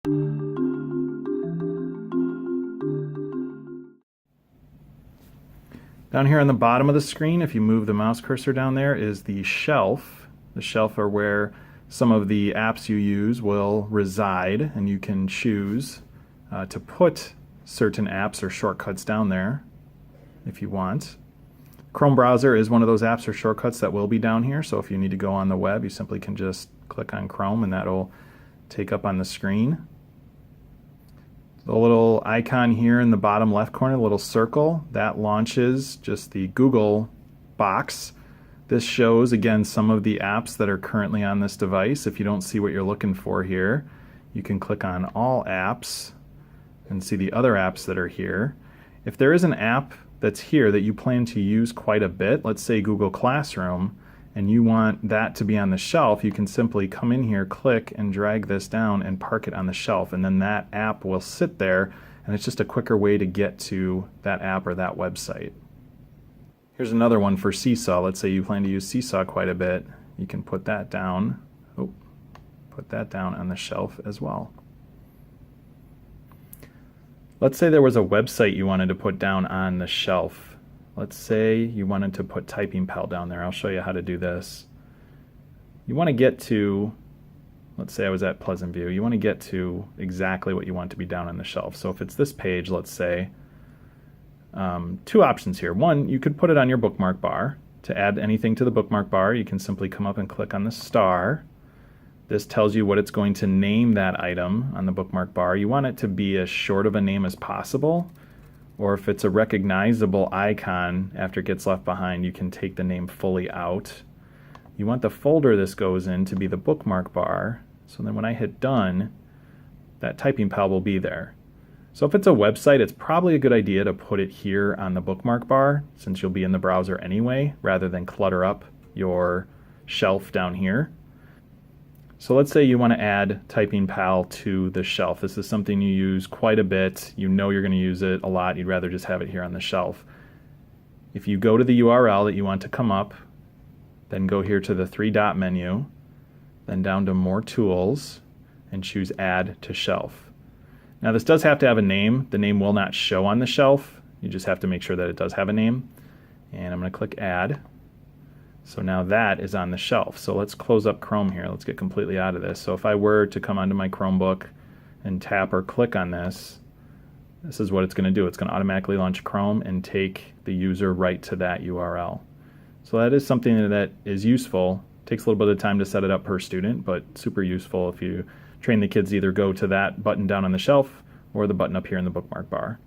Down here on the bottom of the screen, if you move the mouse cursor down there, is the shelf. The shelf are where some of the apps you use will reside, and you can choose to put certain apps or shortcuts down there if you want. Chrome browser is one of those apps or shortcuts that will be down here, so if you need to go on the web, you simply can just click on Chrome and that'll take up on the screen. The little icon here in the bottom left corner, the little circle, that launches just the Google box. This shows, again, some of the apps that are currently on this device. If you don't see what you're looking for here, you can click on All Apps and see the other apps that are here. If there is an app that's here that you plan to use quite a bit, let's say Google Classroom, and you want that to be on the shelf, you can simply come in here, click, and drag this down and park it on the shelf, and then that app will sit there, and it's just a quicker way to get to that app or that website. Here's another one for Seesaw. Let's say you plan to use Seesaw quite a bit. You can put that down, put that down on the shelf as well. Let's say there was a website you wanted to put down on the shelf. Let's say you wanted to put Typing Pal down there. I'll show you how to do this. You want to get to, let's say I was at Pleasant View, you want to get to exactly what you want to be down on the shelf. So if it's this page, let's say, two options here. One, you could put it on your bookmark bar. To add anything to the bookmark bar, you can simply come up and click on the star. This tells you what it's going to name that item on the bookmark bar. You want it to be as short of a name as possible, or if it's a recognizable icon after it gets left behind, you can take the name fully out. You want the folder this goes in to be the bookmark bar, so then when I hit done, that Typing Pal will be there. So if it's a website, it's probably a good idea to put it here on the bookmark bar, since you'll be in the browser anyway, rather than clutter up your shelf down here. So let's say you want to add Typing Pal to the shelf. This is something you use quite a bit. You know you're going to use it a lot. You'd rather just have it here on the shelf. If you go to the URL that you want to come up, then go here to the three-dot menu, then down to More Tools, and choose Add to Shelf. Now this does have to have a name. The name will not show on the shelf. You just have to make sure that it does have a name. And I'm going to click Add. So now that is on the shelf. So let's close up Chrome here. Let's get completely out of this. So if I were to come onto my Chromebook and tap or click on this, this is what it's going to do. It's going to automatically launch Chrome and take the user right to that URL. So that is something that is useful. It takes a little bit of time to set it up per student, but super useful if you train the kids to either go to that button down on the shelf or the button up here in the bookmark bar.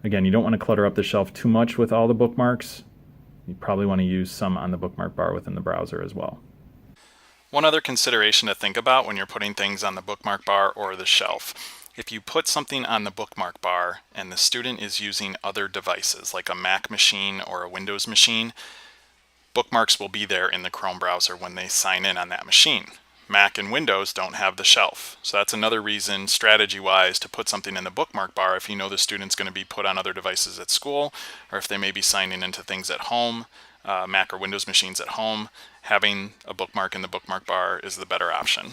Again, you don't want to clutter up the shelf too much with all the bookmarks. You probably want to use some on the bookmark bar within the browser as well. One other consideration to think about when you're putting things on the bookmark bar or the shelf. If you put something on the bookmark bar and the student is using other devices like a Mac machine or a Windows machine, bookmarks will be there in the Chrome browser when they sign in on that machine. Mac and Windows don't have the shelf. So that's another reason, strategy-wise, to put something in the bookmark bar if you know the student's going to be put on other devices at school, or if they may be signing into things at home, Mac or Windows machines at home. Having a bookmark in the bookmark bar is the better option.